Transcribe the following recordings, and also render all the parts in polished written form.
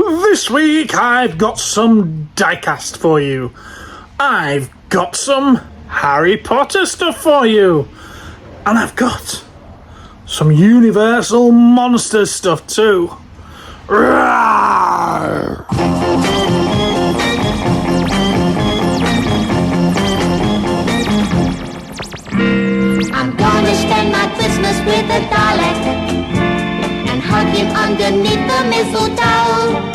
This week I've got some diecast for you. I've got some Harry Potter stuff for you. And I've got some Universal Monsters stuff too. Rawr! I'm gonna spend my Christmas with a Dalek and hug him underneath the mistletoe.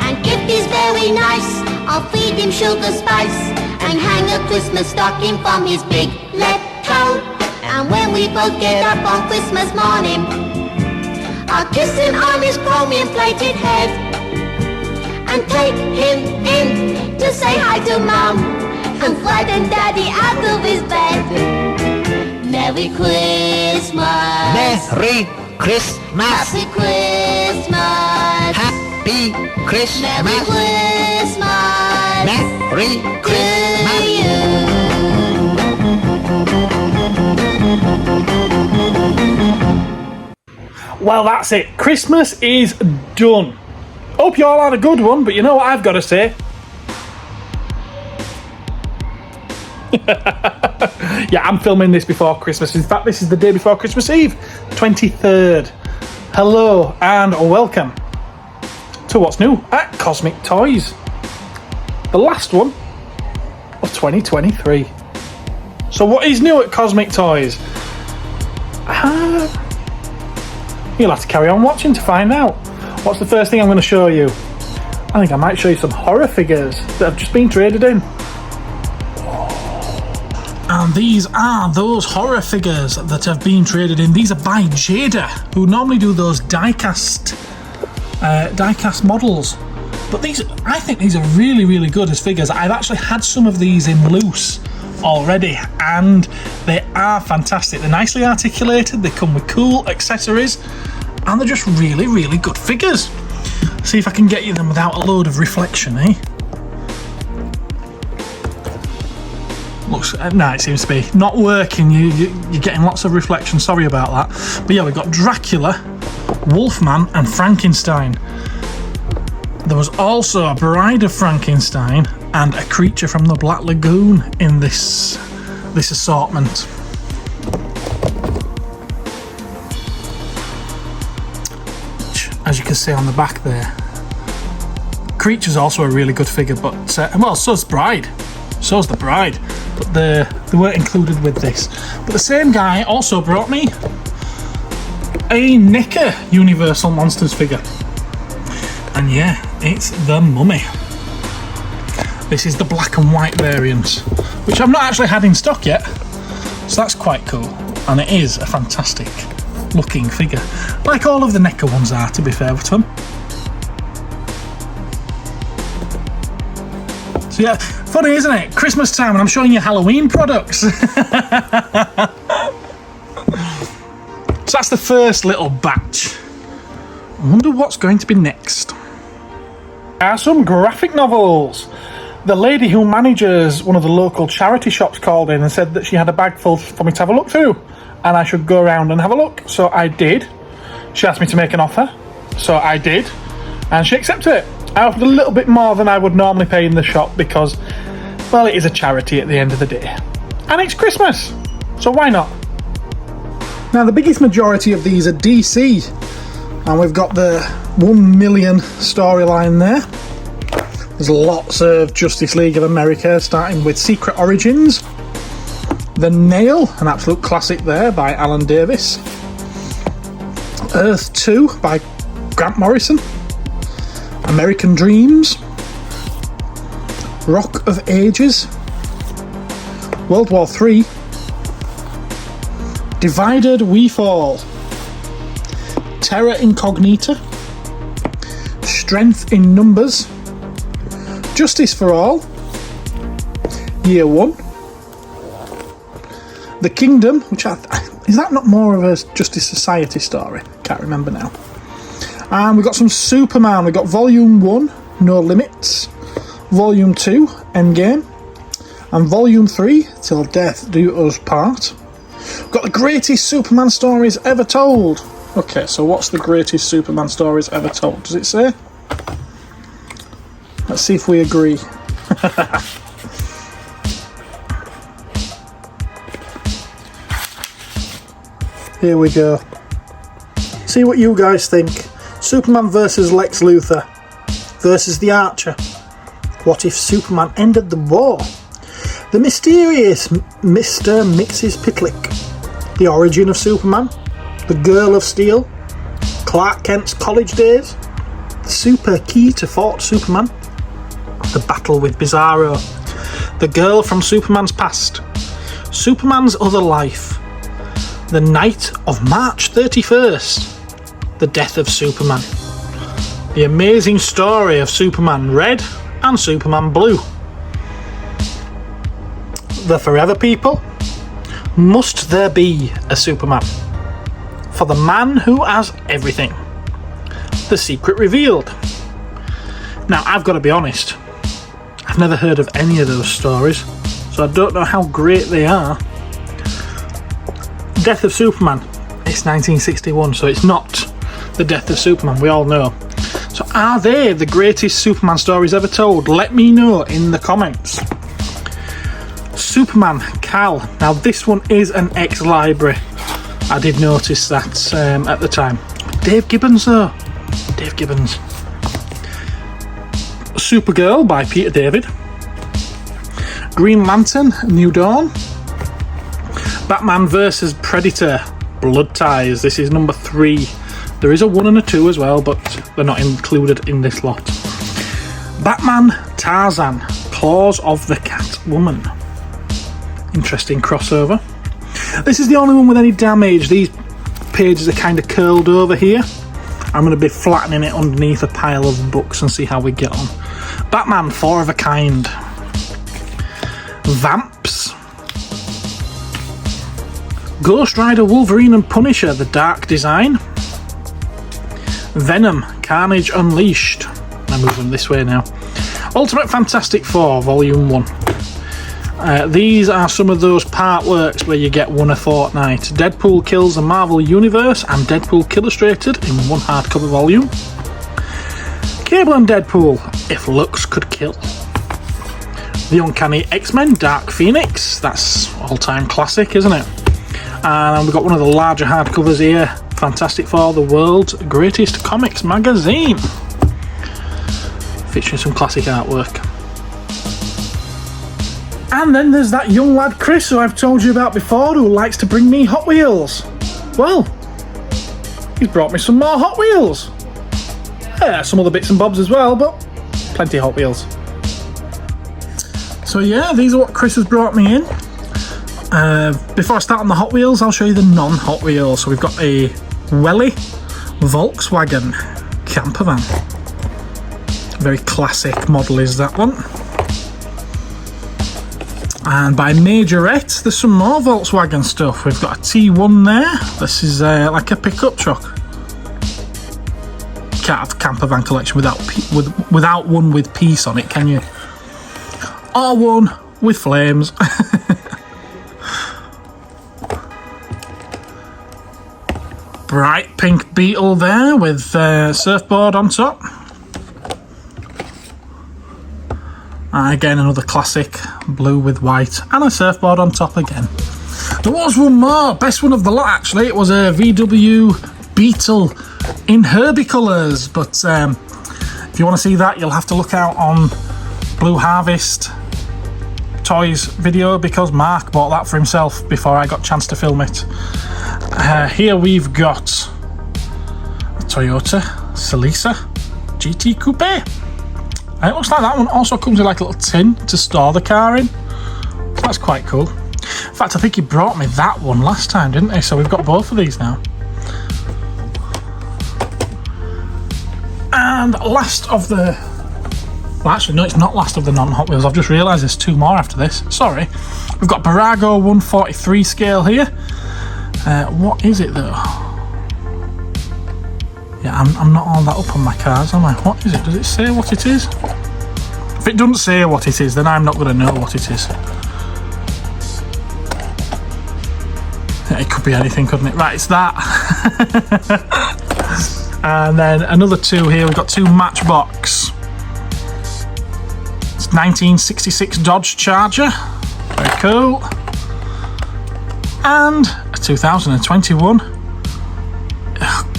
And if he's very nice, I'll feed him sugar spice and hang a Christmas stocking from his big left toe. And when we both get up on Christmas morning, I'll kiss him on his chromium-plated head and take him in to say hi to Mum and frighten Daddy out of his bed. Merry Christmas! Merry Christmas! Happy Christmas! Happy Christmas! Merry Christmas! Merry To Christmas! you! Well, that's it. Christmas is done. Hope you all had a good one, but you know what I've got to say? Yeah, I'm filming this before Christmas. In fact, this is the day before Christmas Eve, 23rd. Hello and welcome to what's new at Cosmic Toys. The last one of 2023. So what is new at Cosmic Toys? You'll have to carry on watching to find out. What's the first thing I'm going to show you? I think I might show you some horror figures that have just been traded in. And these are those horror figures that have been traded in. These are by Jada, who normally do those diecast models. But these, I think these are really, really good as figures. I've actually had some of these in loose already, and they are fantastic. They're nicely articulated, they come with cool accessories, and they're just really, really good figures. See if I can get you them without a load of reflection, eh? Looks, no, it seems to be not working. You're getting lots of reflection, sorry about that. But yeah, we've got Dracula, Wolfman and Frankenstein. There was also a Bride of Frankenstein and a creature from the Black Lagoon in this assortment. Which, as you can see on the back there, Creature's also a really good figure, but well, so's Bride. So's the Bride, but they weren't included with this. But the same guy also brought me a NECA Universal Monsters figure. And yeah, it's the Mummy. This is the black and white variant, which I've not actually had in stock yet, so that's quite cool. And it is a fantastic looking figure, like all of the NECA ones are, to be fair to them. So yeah, funny isn't it? Christmas time and I'm showing you Halloween products. So that's the first little batch. I wonder what's going to be next. There are some graphic novels. The lady who manages one of the local charity shops called in and said that she had a bag full for me to have a look through, and I should go around and have a look. So I did. She asked me to make an offer, so I did, and she accepted it. I offered a little bit more than I would normally pay in the shop because, well, it is a charity at the end of the day. And it's Christmas, so why not? Now, the biggest majority of these are DC, and we've got the 1 million storyline there. There's lots of Justice League of America, starting with Secret Origins. The Nail, an absolute classic there by Alan Davis. Earth 2 by Grant Morrison. American Dreams. Rock of Ages. World War 3. Divided We Fall. Terra Incognita. Strength in Numbers. Justice for All. Year 1. The Kingdom, which is that not more of a Justice Society story? Can't remember now. And we've got some Superman. We've got Volume 1, No Limits. Volume 2, Endgame. And Volume 3, Till Death Do Us Part. We've got the greatest Superman stories ever told. Okay, so what's the greatest Superman stories ever told? Does it say? Let's see if we agree. Here we go. See what you guys think. Superman versus Lex Luthor versus the Archer. What if Superman ended the war? The mysterious Mr. Mrs. Pitlick. The origin of Superman. The Girl of Steel. Clark Kent's college days. The super key to Fort Superman. The battle with Bizarro. The girl from Superman's past. Superman's other life. The night of March 31st. The death of Superman. The amazing story of Superman Red and Superman Blue. The Forever People. Must there be a Superman? For the man who has everything. The secret revealed. Now, I've got to be honest, I've never heard of any of those stories, so I don't know how great they are. Death of Superman. It's 1961, so it's not the death of Superman, we all know. So are they the greatest Superman stories ever told? Let me know in the comments. Superman, Cal. Now this one is an ex-library. I did notice that at the time. Dave Gibbons though. Dave Gibbons. Supergirl by Peter David. Green Lantern, New Dawn. Batman vs Predator, Blood Ties. This is number 3. There is a 1 and a 2 as well, but they're not included in this lot. Batman Tarzan, Claws of the Catwoman. Interesting crossover. This is the only one with any damage. These pages are kind of curled over here. I'm going to be flattening it underneath a pile of books and see how we get on. Batman 4 of a Kind. Vamps. Ghost Rider, Wolverine and Punisher, the Dark Design. Venom, Carnage Unleashed. I'm moving this way now. Ultimate Fantastic Four, Volume 1. These are some of those part works where you get one a fortnight. Deadpool Kills the Marvel Universe and Deadpool Illustrated in one hardcover volume. Cable and Deadpool, If Looks Could Kill. The Uncanny X-Men, Dark Phoenix. That's all-time classic, isn't it? And we've got one of the larger hardcovers here. Fantastic Four, the world's greatest comics magazine. Featuring some classic artwork. And then there's that young lad Chris who I've told you about before, who likes to bring me Hot Wheels. Well, he's brought me some more Hot Wheels. Yeah, some other bits and bobs as well, but plenty of Hot Wheels. So yeah, these are what Chris has brought me in. Before I start on the Hot Wheels, I'll show you the non-Hot Wheels. So we've got a Welly Volkswagen camper van. Very classic model is that one. And by Majorette, there's some more Volkswagen stuff. We've got a T1 there. This is like a pickup truck. Can't have a camper van collection without one with peace on it, can you? Or one with flames. Bright pink Beetle there with surfboard on top. And again, another classic blue with white and a surfboard on top again. There was one more, best one of the lot actually. It was a VW Beetle in Herbie colours, but if you want to see that, you'll have to look out on Blue Harvest Toys video, because Mark bought that for himself before I got a chance to film it. Here we've got a Toyota Celica GT Coupe. And it looks like that one also comes with like a little tin to store the car in. So that's quite cool. In fact, I think he brought me that one last time, didn't he? So we've got both of these now. And last of the... Well, actually, no, it's not last of the non-Hot Wheels. I've just realised there's 2 more after this. Sorry. We've got Barago 143 scale here. What is it, though? Yeah, I'm not all that up on my cars, am I? What is it? Does it say what it is? If it doesn't say what it is, then I'm not going to know what it is. Yeah, it could be anything, couldn't it? Right, it's that. And then another 2 here. We've got 2 Matchbox. It's 1966 Dodge Charger. Very cool. And a 2021.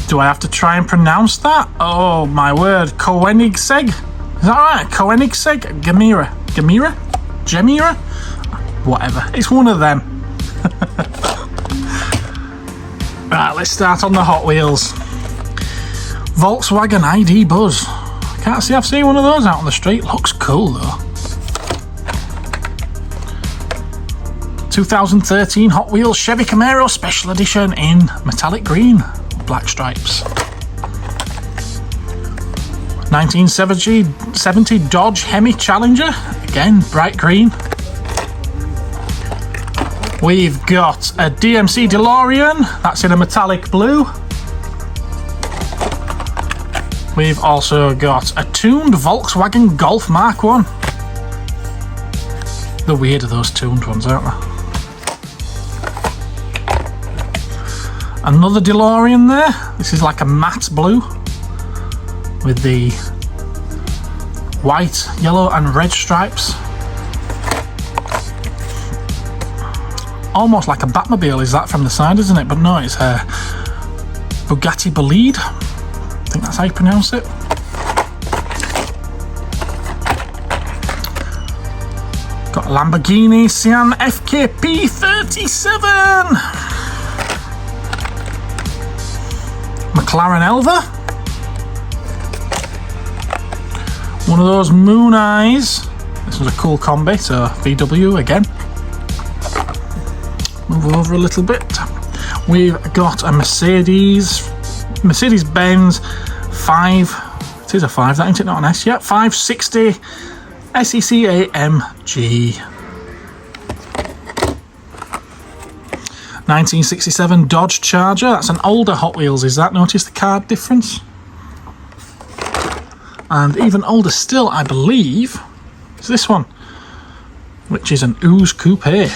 Do I have to try and pronounce that? Oh my word. Koenigsegg? Is that right? Koenigsegg? Gemira? Whatever. It's one of them. Right, let's start on the Hot Wheels. Volkswagen ID Buzz. Can't say I've seen one of those out on the street. Looks cool though. 2013 Hot Wheels Chevy Camaro Special Edition in metallic green, black stripes. 1970 Dodge Hemi Challenger, again bright green. We've got a DMC DeLorean, that's in a metallic blue. We've also got a tuned Volkswagen Golf Mark 1. The weird are those tuned ones, aren't they? Another DeLorean there. This is like a matte blue with the white, yellow and red stripes. Almost like a Batmobile is that from the side, isn't it? But no, it's a Bugatti Bolide. I think that's how you pronounce it. Got a Lamborghini Sian FKP 37. McLaren Elva. One of those Moon Eyes. This was a cool combi, so VW again. Move over a little bit. We've got a Mercedes-Benz 5. It is a 5, that ain't it? Not an S yet. 560 SEC AMG. 1967 Dodge Charger. That's an older Hot Wheels, is that? Notice the card difference? And even older still, I believe, is this one, which is an Ooze Coupe.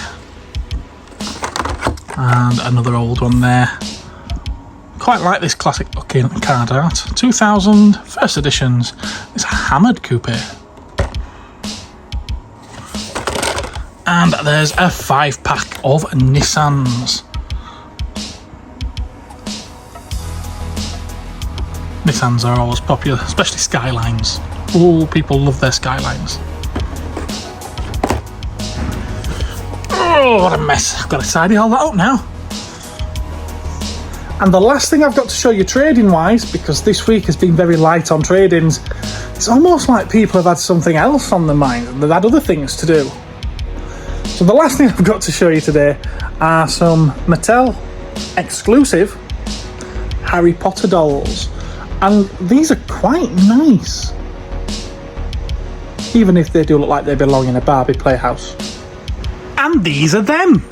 And another old one there. Quite like this classic looking card art. 2000 first editions. It's a hammered coupe. And there's a 5-pack of Nissans. Nissans are always popular, especially Skylines. Oh, people love their Skylines. Oh, what a mess. I've got to tidy all that up now. And the last thing I've got to show you trading-wise, because this week has been very light on trade-ins, it's almost like people have had something else on their mind and they've had other things to do. So the last thing I've got to show you today are some Mattel exclusive Harry Potter dolls. And these are quite nice, even if they do look like they belong in a Barbie playhouse. And these are them.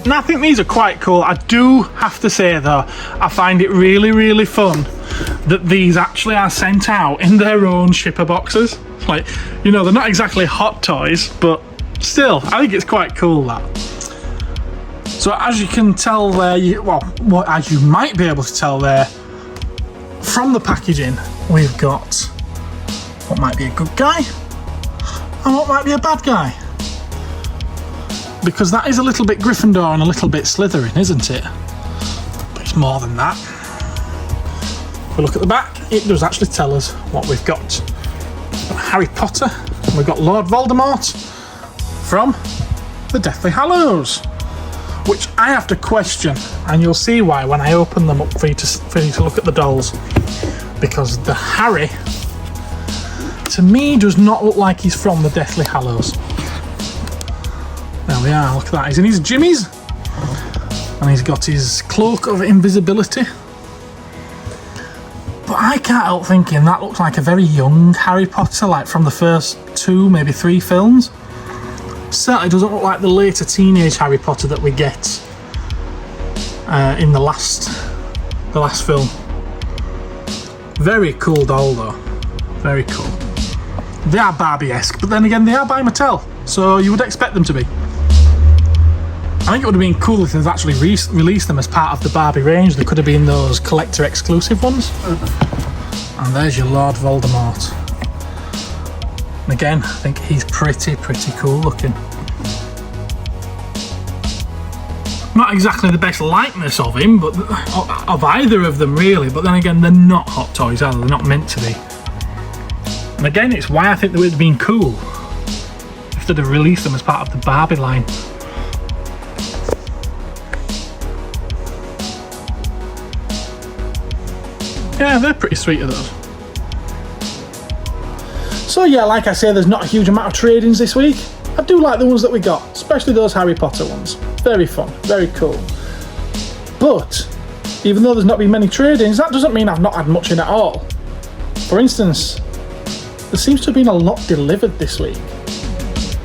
And I think these are quite cool. I do have to say though, I find it really, really fun that these actually are sent out in their own shipper boxes. Like, you know, they're not exactly hot toys, but still, I think it's quite cool that. So as you can tell there, as you might be able to tell there, from the packaging, we've got what might be a good guy and what might be a bad guy. Because that is a little bit Gryffindor and a little bit Slytherin, isn't it? But it's more than that. If we look at the back, it does actually tell us what we've got. We've got Harry Potter, and we've got Lord Voldemort from the Deathly Hallows, which I have to question, and you'll see why when I open them up for you to look at the dolls. Because the Harry, to me, does not look like he's from the Deathly Hallows. There we are, look at that. He's in his jimmies, and he's got his cloak of invisibility. But I can't help thinking that looks like a very young Harry Potter, like from the first 2, maybe 3 films. Certainly doesn't look like the later teenage Harry Potter that we get in the last film. Very cool doll though, very cool. They are Barbie-esque, but then again they are by Mattel, so you would expect them to be. I think it would have been cool if they'd actually released them as part of the Barbie range. They could have been those collector exclusive ones. And there's your Lord Voldemort. And again, I think he's pretty cool looking. Not exactly the best likeness of him, but of either of them really, but then again, they're not Hot Toys, are they? They're not meant to be. And again, it's why I think they would have been cool if they'd have released them as part of the Barbie line. Yeah, they're pretty sweet of those. So yeah, like I say, there's not a huge amount of trade-ins this week. I do like the ones that we got, especially those Harry Potter ones. Very fun, very cool. But even though there's not been many trade-ins, that doesn't mean I've not had much in at all. For instance, there seems to have been a lot delivered this week.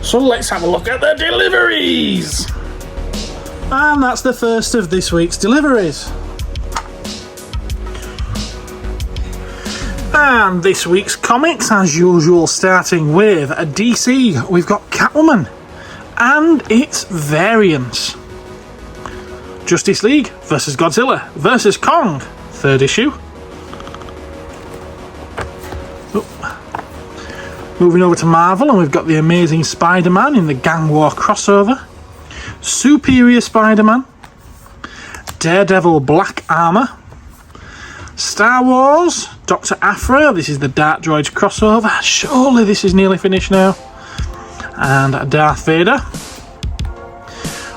So let's have a look at the deliveries! And that's the first of this week's deliveries. And this week's comics, as usual, starting with a DC, we've got Catwoman and its variants. Justice League versus Godzilla versus Kong, 3rd issue. Moving over to Marvel, and we've got the Amazing Spider-Man in the Gang War crossover, Superior Spider-Man, Daredevil Black Armour, Star Wars, Dr. Aphra, this is the Dark Droids crossover, surely this is nearly finished now, and Darth Vader.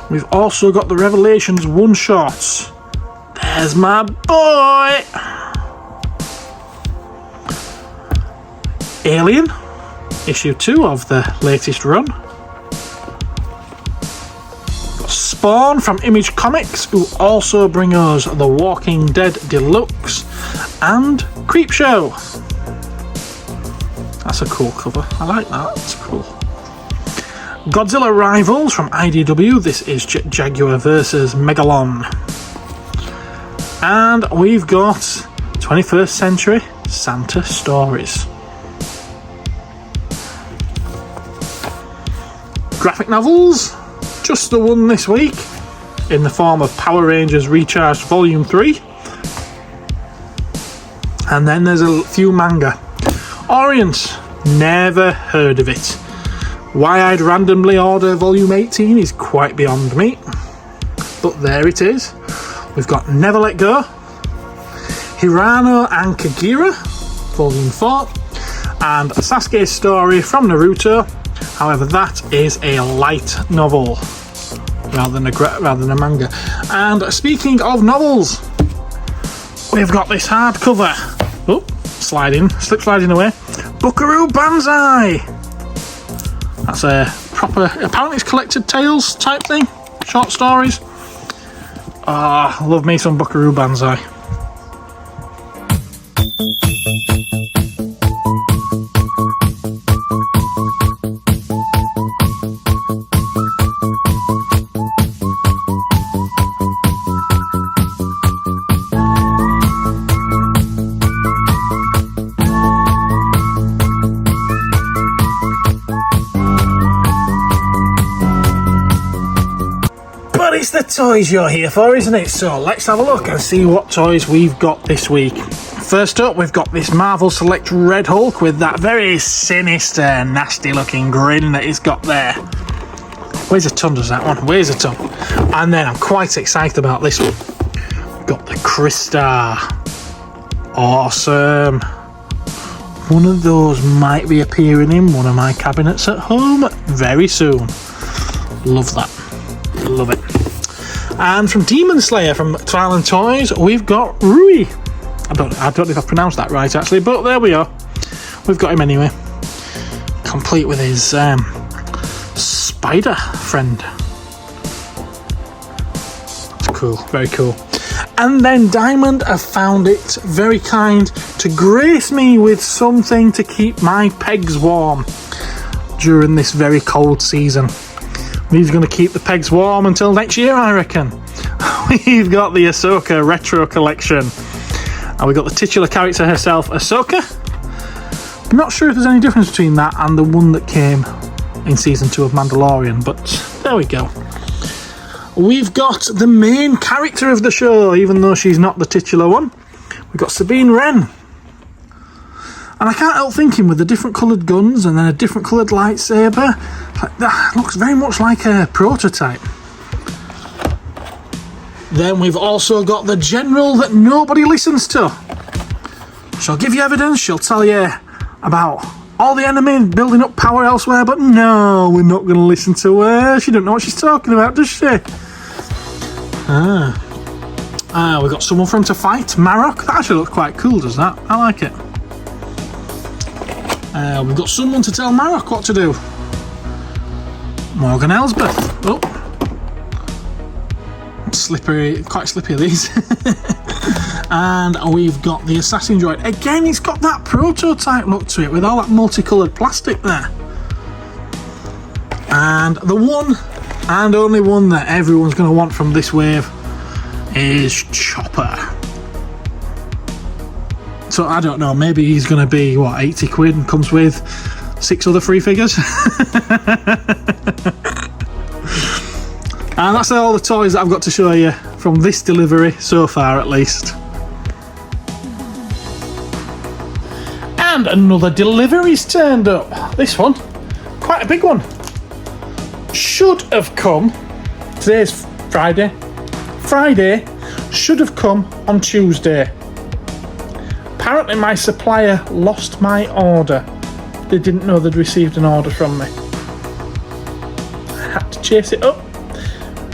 We've also got the Revelations one-shots. There's my boy! Alien, issue 2 of the latest run. Spawn from Image Comics, who also bring us The Walking Dead Deluxe and Creepshow. That's a cool cover. I like that. That's cool. Godzilla Rivals from IDW. This is Jaguar versus Megalon. And we've got 21st Century Santa Stories. Graphic novels. Just the one this week, in the form of Power Rangers Recharged Volume 3. And then there's a few manga. Orient, never heard of it. Why I'd randomly order Volume 18 is quite beyond me. But there it is. We've got Never Let Go, Hirano and Kagira, Volume 4, and Sasuke's story from Naruto. However, that is a light novel rather than a manga. And speaking of novels, we've got this hardcover. Oh, slip sliding away. Buckaroo Banzai. That's a proper, apparently it's collected tales type thing, short stories. Ah, love me some Buckaroo Banzai. It's the toys you're here for, isn't it? So let's have a look and see what toys we've got this week. First up, we've got this Marvel Select Red Hulk with that very sinister, nasty looking grin that he's got there. Weighs a ton, does that one? Weighs a ton. And then I'm quite excited about this one. We've got the Crystar. Awesome. One of those might be appearing in one of my cabinets at home very soon. Love that. Love it. And from Demon Slayer from McFarlane Toys, we've got Rui. I don't know if I've pronounced that right actually, but there we are. We've got him anyway. Complete with his spider friend. It's cool, very cool. And then Diamond have found it very kind to grace me with something to keep my pegs warm during this very cold season. He's going to keep the pegs warm until next year, I reckon. We've got the Ahsoka Retro Collection. And we've got the titular character herself, Ahsoka. I'm not sure if there's any difference between that and the one that came in Season 2 of Mandalorian, but there we go. We've got the main character of the show, even though she's not the titular one. We've got Sabine Wren. And I can't help thinking, with the different coloured guns and then a different coloured lightsaber, like, that looks very much like a prototype. Then we've also got the general that nobody listens to. She'll give you evidence, she'll tell you about all the enemy building up power elsewhere, but no, we're not going to listen to her. She don't know what she's talking about, does she? We've got someone for him to fight, Marok. That actually looks quite cool, does that? I like it. We've got someone to tell Marok what to do. Morgan Elsbeth. Oh. Slippery, quite slippy these. And we've got the assassin droid. Again, it's got that prototype look to it with all that multicoloured plastic there. And the one and only one that everyone's going to want from this wave is Chopper. So I don't know, maybe he's going to be, what, 80 quid and comes with 6 other free figures? And that's all the toys that I've got to show you from this delivery so far, at least. And another delivery's turned up. This one, quite a big one. Should have come, today's Friday. Friday should have come on Tuesday. Apparently my supplier lost my order. They didn't know they'd received an order from me. I had to chase it up.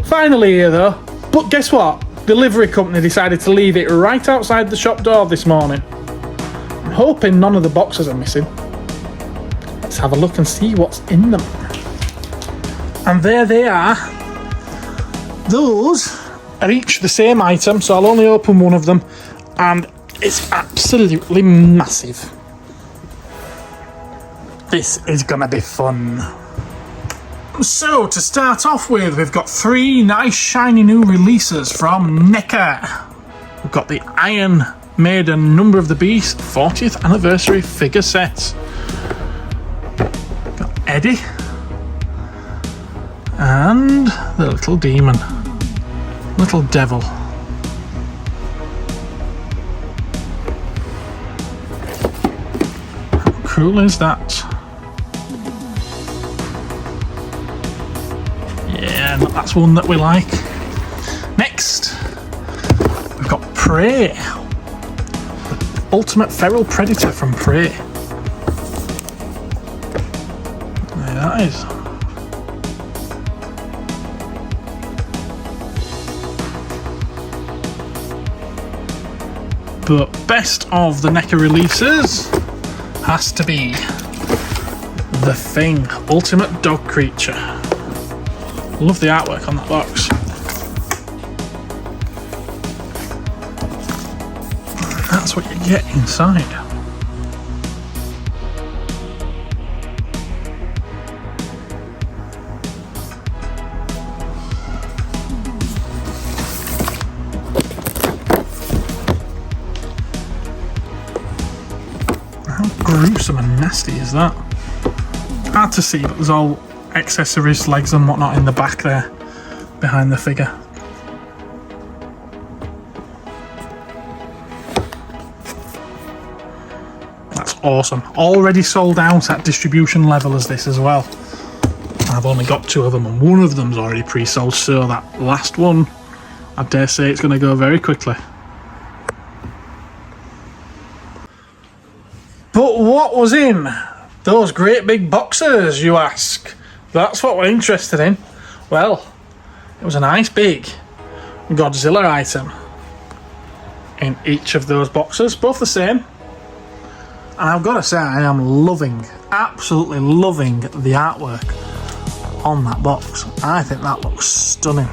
Finally here though, but guess what? Delivery company decided to leave it right outside the shop door this morning. I'm hoping none of the boxes are missing. Let's have a look and see what's in them. And there they are. Those are each the same item, so I'll only open one of them, and it's absolutely massive. This is gonna be fun. So, to start off with, we've got 3 nice shiny new releases from NECA. We've got the Iron Maiden Number of the Beast 40th anniversary figure set. Got Eddie. And the little demon. Little devil. How cool is that? Yeah, that's one that we like. Next, we've got Prey. The ultimate feral predator from Prey. There that is. But best of the NECA releases has to be The Thing, Ultimate Dog Creature. Love the artwork on that box. That's what you get inside. How gruesome and nasty is that? Hard to see, but there's all accessories, legs and whatnot in the back there behind the figure. That's awesome. Already sold out at distribution level as this as well. I've only got 2 of them and one of them's already pre-sold, so that last one, I dare say it's going to go very quickly. But what was in those great big boxes, you ask? That's what we're interested in. Well, it was a nice big Godzilla item in each of those boxes, both the same. And I've got to say, I am loving, absolutely loving the artwork on that box. I think that looks stunning.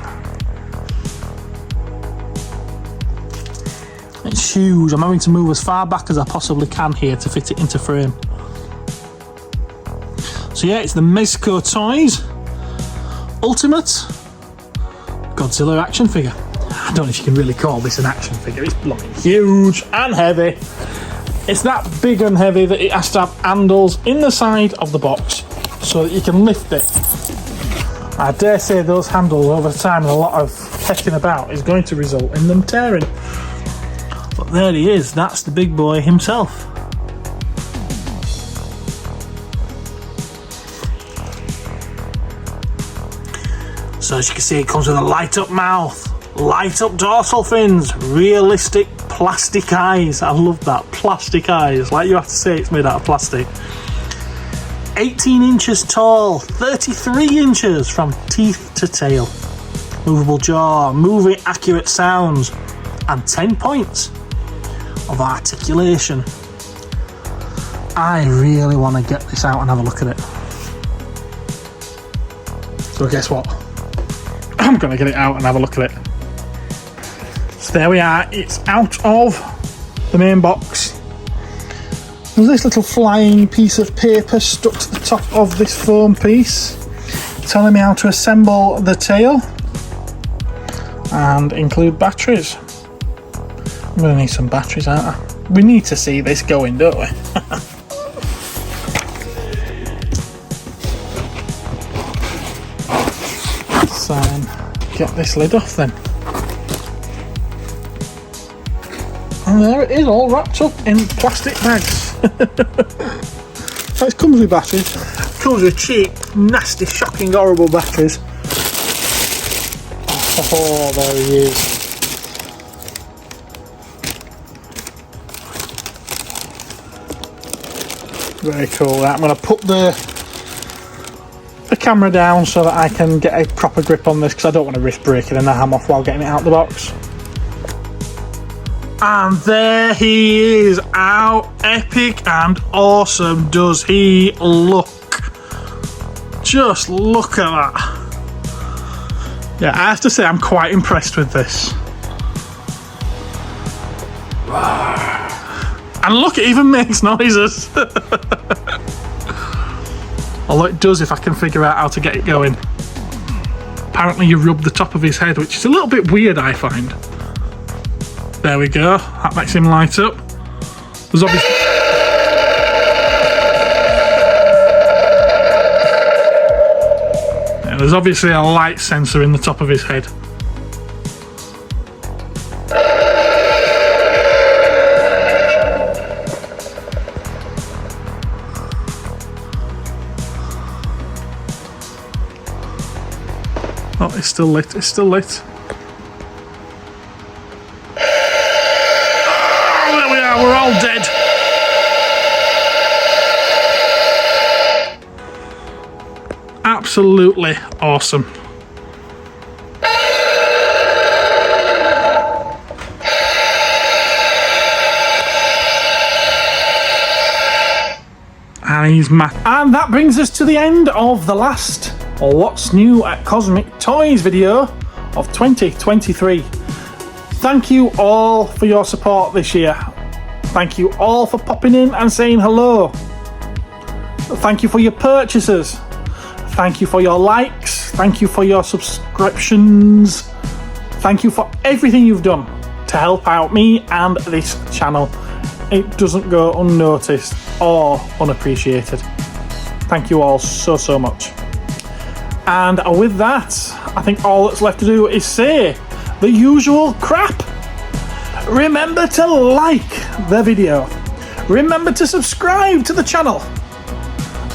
It's huge. I'm having to move as far back as I possibly can here to fit it into frame. So yeah, it's the Mezco Toys Ultimate Godzilla action figure. I don't know if you can really call this an action figure. It's bloody huge and heavy. It's that big and heavy that it has to have handles in the side of the box so that you can lift it. I dare say those handles over time and a lot of hecking about is going to result in them tearing. But there he is, that's the big boy himself. So as you can see, it comes with a light up mouth, light up dorsal fins, realistic plastic eyes. I love that, plastic eyes, like you have to say it's made out of plastic. 18 inches tall, 33 inches from teeth to tail. Movable jaw, movie accurate sounds, and 10 points of articulation. I really want to get this out and have a look at it. So guess what? I'm going to get it out and have a look at it. So there we are, it's out of the main box. There's this little flying piece of paper stuck to the top of this foam piece, telling me how to assemble the tail and include batteries. I'm going to need some batteries, aren't I? We need to see this going, don't we? So get this lid off then. And there it is, all wrapped up in plastic bags. So it comes with batteries. It comes with cheap, nasty, shocking, horrible batteries. Oh, there he is. Very cool. I'm going to put the camera down so that I can get a proper grip on this, because I don't want to risk breaking the ham off while getting it out the box. And there he is. How epic and awesome does he look? Just look at that. Yeah, I have to say I'm quite impressed with this. And look, it even makes noises. Although it does if I can figure out how to get it going. Apparently you rub the top of his head, which is a little bit weird, I find. There we go, that makes him light up. There's obviously... Yeah, there's obviously a light sensor in the top of his head. Oh, it's still lit, it's still lit. Oh, there we are, we're all dead. Absolutely awesome. And he's mad. And that brings us to the end of the last What's New at Cosmic Toys video of 2023. Thank you all for your support this year. Thank you all for popping in and saying hello. Thank you for your purchases. Thank you for your likes. Thank you for your subscriptions. Thank you for everything you've done to help out me and this channel. It doesn't go unnoticed or unappreciated. Thank you all so much. And with that, I think all that's left to do is say the usual crap. Remember to like the video. Remember to subscribe to the channel.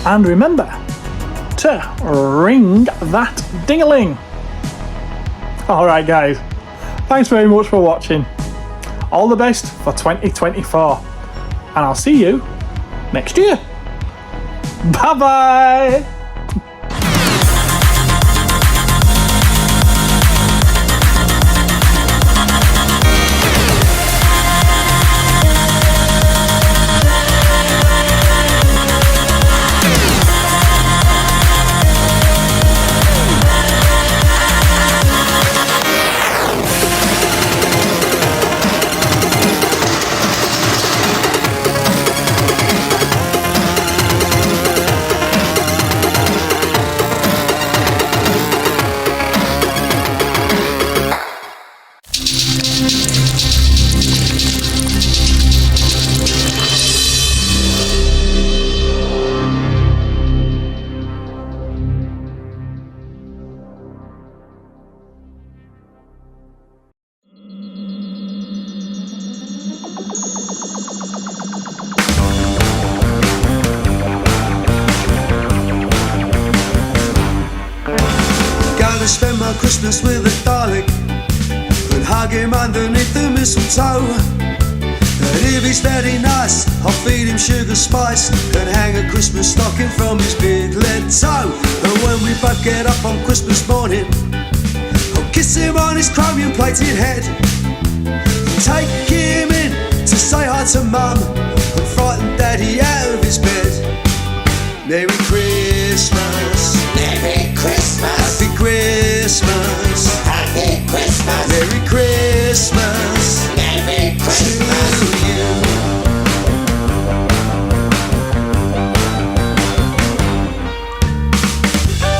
And remember to ring that ding-a-ling. Alright guys, thanks very much for watching. All the best for 2024. And I'll see you next year. Bye bye. my Christmas with a Dalek and hug him underneath the mistletoe. And if he's very nice, I'll feed him sugar spice and hang a Christmas stocking from his big lead toe. And when we both get up on Christmas morning, I'll kiss him on his chromium plated head, take him in to say hi to Mum and frighten Daddy out of his bed. Merry Christmas, Merry Christmas, Happy Christmas, Happy Christmas, Merry Christmas Merry Christmas. to you.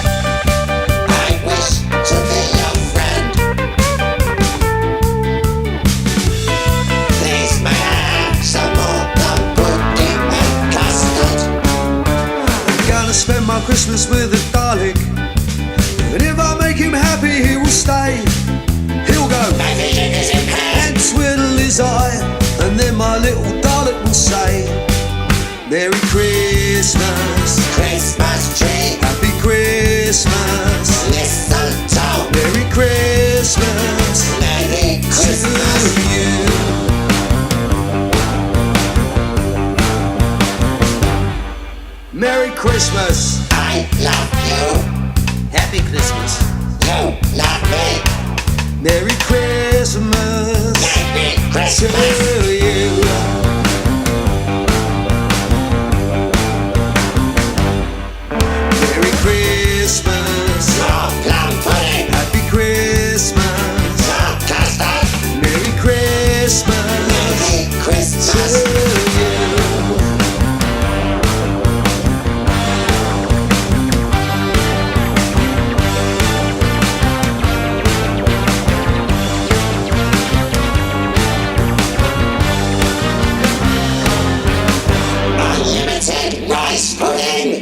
I wish to be your friend. Please may I have some more plum pudding and custard? I'm gonna spend my Christmas with a Dalek, and if I make him happy he will stay. He'll go Maybe it is in hand. and twiddle his eye, and then my little Dalek will say, Merry Christmas, Christmas tree, Happy Christmas, mistletoe, Merry Christmas Merry Christmas. to you. Merry Christmas, I love you, Happy Christmas, you love me. Merry Christmas Merry to Christmas. you. Merry Christmas, More plum pudding, Happy Christmas, more custard, Merry Christmas Merry to Christmas. you. Unlimited rice pudding.